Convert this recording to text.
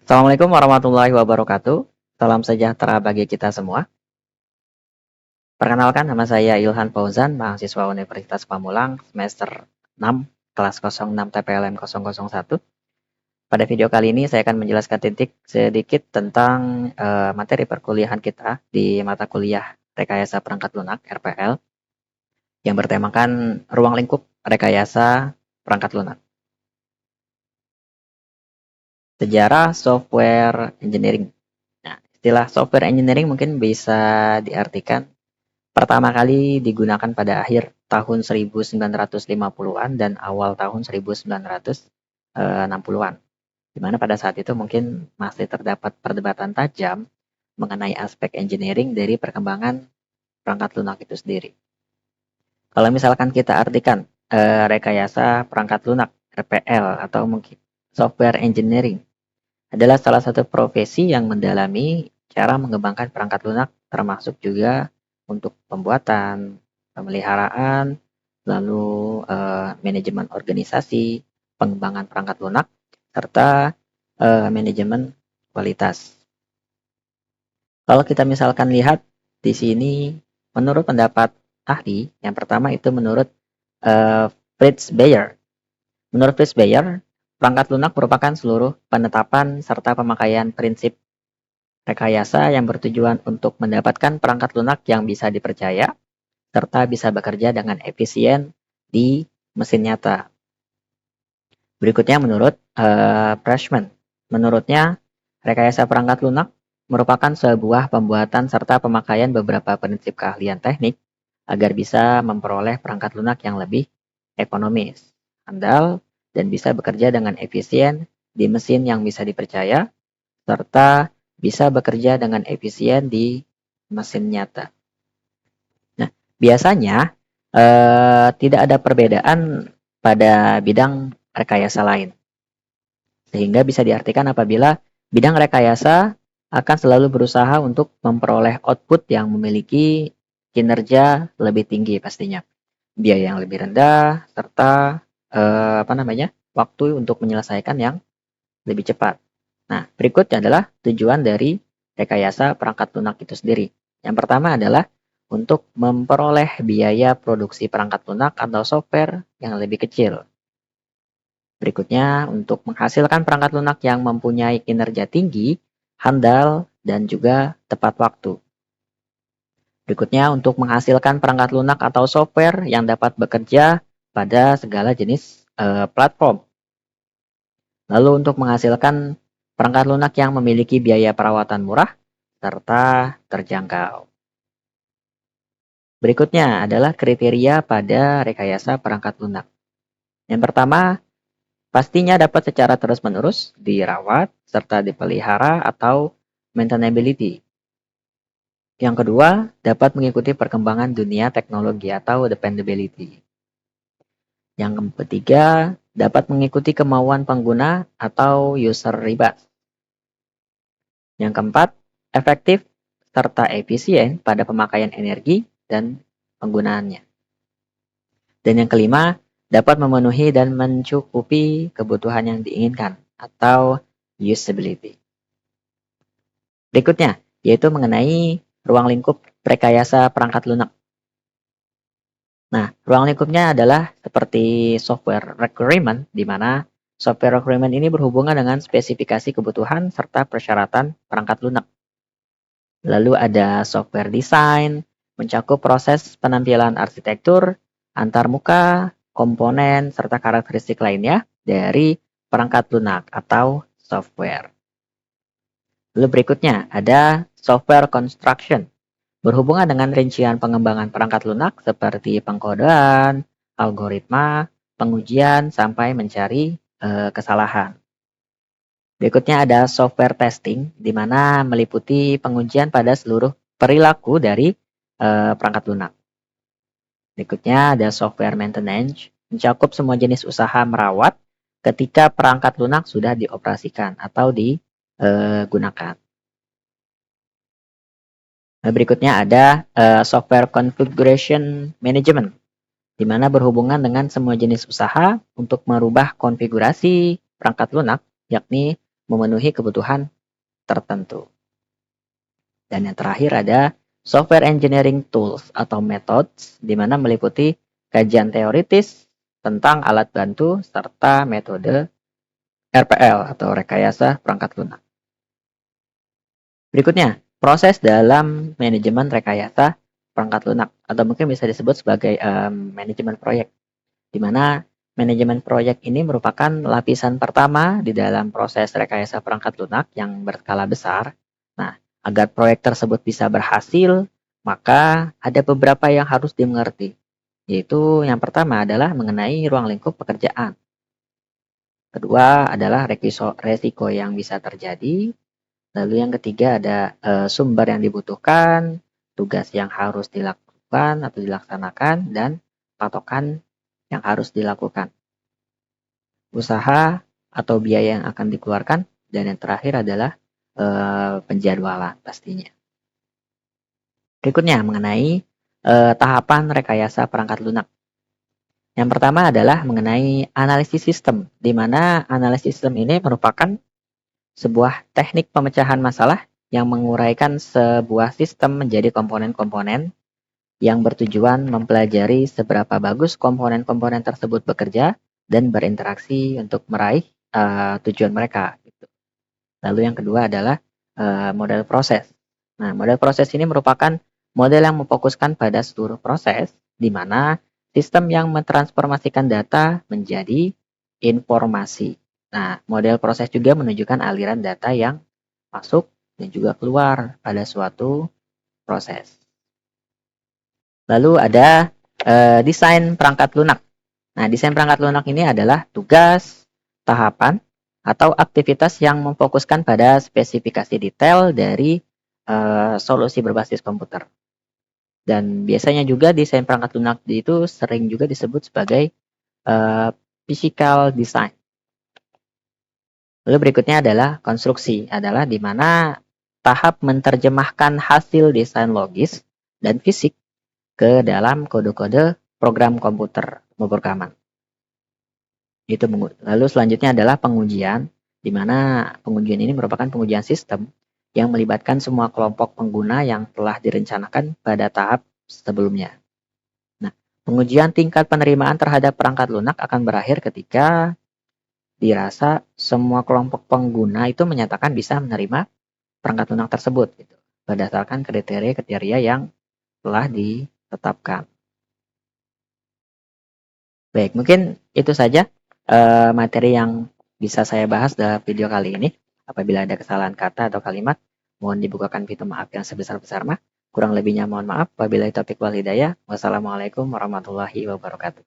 Assalamualaikum warahmatullahi wabarakatuh. Salam sejahtera bagi kita semua. Perkenalkan, nama saya Ilhan Fauzan, mahasiswa Universitas Pamulang, semester 6, kelas 06 TPLN 001. Pada video kali ini saya akan menjelaskan sedikit tentang materi perkuliahan kita di mata kuliah Rekayasa Perangkat Lunak (RPL) yang bertemakan ruang lingkup rekayasa perangkat lunak. Sejarah software engineering. Nah, istilah software engineering mungkin bisa diartikan pertama kali digunakan pada akhir tahun 1950-an dan awal tahun 1960-an. Di mana pada saat itu mungkin masih terdapat perdebatan tajam mengenai aspek engineering dari perkembangan perangkat lunak itu sendiri. Kalau misalkan kita artikan rekayasa perangkat lunak (RPL) atau mungkin software engineering adalah salah satu profesi yang mendalami cara mengembangkan perangkat lunak, termasuk juga untuk pembuatan, pemeliharaan, lalu manajemen organisasi, pengembangan perangkat lunak, serta manajemen kualitas. Kalau kita misalkan lihat di sini, menurut pendapat ahli, yang pertama itu menurut Fritz Bayer. Menurut Fritz Bayer, perangkat lunak merupakan seluruh penetapan serta pemakaian prinsip rekayasa yang bertujuan untuk mendapatkan perangkat lunak yang bisa dipercaya, serta bisa bekerja dengan efisien di mesin nyata. Berikutnya menurut Prashman. Menurutnya, rekayasa perangkat lunak merupakan sebuah pembuatan serta pemakaian beberapa prinsip keahlian teknik agar bisa memperoleh perangkat lunak yang lebih ekonomis, andal, dan bisa bekerja dengan efisien di mesin yang bisa dipercaya, serta bisa bekerja dengan efisien di mesin nyata. Nah, biasanya tidak ada perbedaan pada bidang rekayasa lain. Sehingga bisa diartikan apabila bidang rekayasa akan selalu berusaha untuk memperoleh output yang memiliki kinerja lebih tinggi pastinya. Biaya yang lebih rendah serta waktu untuk menyelesaikan yang lebih cepat. Nah, berikutnya adalah tujuan dari rekayasa perangkat lunak itu sendiri. Yang pertama adalah untuk memperoleh biaya produksi perangkat lunak atau software yang lebih kecil. Berikutnya, untuk menghasilkan perangkat lunak yang mempunyai kinerja tinggi, handal, dan juga tepat waktu. Berikutnya, untuk menghasilkan perangkat lunak atau software yang dapat bekerja pada segala jenis platform. Lalu untuk menghasilkan perangkat lunak yang memiliki biaya perawatan murah serta terjangkau. Berikutnya adalah kriteria pada rekayasa perangkat lunak. Yang pertama, pastinya dapat secara terus-menerus dirawat serta dipelihara atau maintainability. Yang kedua, dapat mengikuti perkembangan dunia teknologi atau dependability. Yang ketiga, dapat mengikuti kemauan pengguna atau user request. Yang keempat, efektif serta efisien pada pemakaian energi dan penggunaannya. Dan yang kelima, dapat memenuhi dan mencukupi kebutuhan yang diinginkan atau usability. Berikutnya, yaitu mengenai ruang lingkup rekayasa perangkat lunak. Nah, ruang lingkupnya adalah seperti software requirement, di mana software requirement ini berhubungan dengan spesifikasi kebutuhan serta persyaratan perangkat lunak. Lalu ada software design, mencakup proses penampilan arsitektur, antarmuka, komponen, serta karakteristik lainnya dari perangkat lunak atau software. Lalu berikutnya ada software construction, berhubungan dengan rincian pengembangan perangkat lunak seperti pengkodean, algoritma, pengujian, sampai mencari kesalahan. Berikutnya ada software testing, di mana meliputi pengujian pada seluruh perilaku dari perangkat lunak. Berikutnya ada software maintenance, mencakup semua jenis usaha merawat ketika perangkat lunak sudah dioperasikan atau digunakan. Berikutnya ada software configuration management, di mana berhubungan dengan semua jenis usaha untuk merubah konfigurasi perangkat lunak, yakni memenuhi kebutuhan tertentu. Dan yang terakhir ada software engineering tools atau methods, di mana meliputi kajian teoritis tentang alat bantu serta metode RPL atau rekayasa perangkat lunak. Berikutnya, proses dalam manajemen rekayasa perangkat lunak atau mungkin bisa disebut sebagai manajemen proyek, di mana manajemen proyek ini merupakan lapisan pertama di dalam proses rekayasa perangkat lunak yang berskala besar. Nah, agar proyek tersebut bisa berhasil, maka ada beberapa yang harus dimengerti, yaitu yang pertama adalah mengenai ruang lingkup pekerjaan. Kedua adalah resiko yang bisa terjadi. Lalu yang ketiga ada sumber yang dibutuhkan, tugas yang harus dilakukan atau dilaksanakan, dan patokan yang harus dilakukan. Usaha atau biaya yang akan dikeluarkan, dan yang terakhir adalah penjadwalan pastinya. Berikutnya mengenai tahapan rekayasa perangkat lunak. Yang pertama adalah mengenai analisis sistem, di mana analisis sistem ini merupakan sebuah teknik pemecahan masalah yang menguraikan sebuah sistem menjadi komponen-komponen yang bertujuan mempelajari seberapa bagus komponen-komponen tersebut bekerja dan berinteraksi untuk meraih tujuan mereka. Lalu yang kedua adalah model proses. Nah, model proses ini merupakan model yang memfokuskan pada seluruh proses, di mana sistem yang mentransformasikan data menjadi informasi. Nah, model proses juga menunjukkan aliran data yang masuk dan juga keluar pada suatu proses. Lalu ada desain perangkat lunak. Nah, desain perangkat lunak ini adalah tugas, tahapan, atau aktivitas yang memfokuskan pada spesifikasi detail dari solusi berbasis komputer. Dan biasanya juga desain perangkat lunak itu sering juga disebut sebagai physical design. Lalu berikutnya adalah konstruksi, adalah di mana tahap menerjemahkan hasil desain logis dan fisik ke dalam kode-kode program komputer pemrograman. Lalu selanjutnya adalah pengujian, di mana pengujian ini merupakan pengujian sistem yang melibatkan semua kelompok pengguna yang telah direncanakan pada tahap sebelumnya. Nah, pengujian tingkat penerimaan terhadap perangkat lunak akan berakhir ketika dirasa semua kelompok pengguna itu menyatakan bisa menerima perangkat lunak tersebut, gitu, berdasarkan kriteria-kriteria yang telah ditetapkan. Baik, mungkin itu saja materi yang bisa saya bahas dalam video kali ini. Apabila ada kesalahan kata atau kalimat, mohon dibukakan pintu maaf yang sebesar-besarnya. Kurang lebihnya mohon maaf. Wabillahi taufiq wal hidayah. Wassalamualaikum warahmatullahi wabarakatuh.